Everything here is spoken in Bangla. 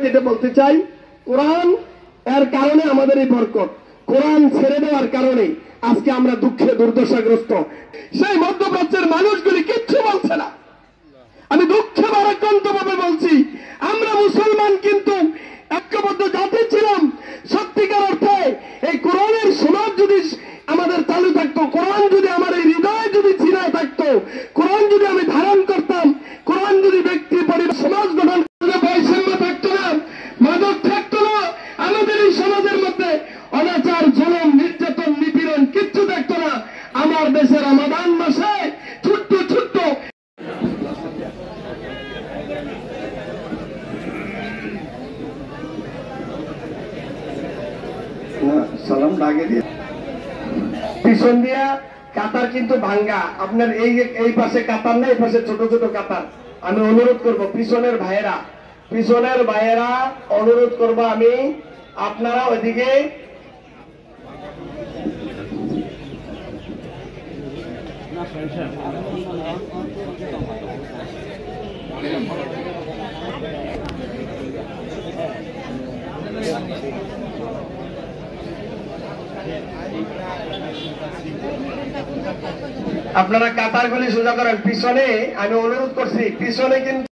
যেটা বলতে চাই, কোরআন এর কারণে আমাদের এই বরকত, কোরআন ছেড়ে দেওয়ার কারণে আজকে আমরা দুঃখে দুর্দশাগ্রস্ত। সেই মধ্যপ্রাচ্যের মানুষগুলি কিচ্ছু বলছে না। আমি দুঃখে ভারাক্রান্ত ভাবে বলছি, আমরা মুসলমান কিন্তু ঐক্যবদ্ধ জাতি ছিলাম। সত্যিকার অর্থে এই কোরআনের সমাজ যদি আমাদের চালু থাকতো, কোরআন যদি আমার এই হৃদয়ে যদি চিনা থাকতো, কোরআন যদি আমি ধারণ করতাম, কোরআন যদি ব্যক্তি পরিবার সমাজ গঠন বৈষম্য থাকতো না, মাদক থাকতো না, আমাদের এই সমাজের মধ্যে অনাচার, জুলুম, নির্যাতন, নিপীড়ন কিচ্ছু থাকতো না। আমার দেশের রমাদান মাসে ছোট্ট ছোট্ট সালাম ডাকে দিয়ে পিছন দিয়া কাতার কিন্তু ভাঙ্গা। আপনার এই পাশে কাতার না, এই পাশে ছোট ছোট কাতার। আমি অনুরোধ করব পিছনের ভাইয়েরা অনুরোধ করব, আমি আপনারা ওইদিকে আপনারা কাতারগুলি সোজা করেন। পিছনে আমি অনুরোধ করছি, পিছনে কিন্তু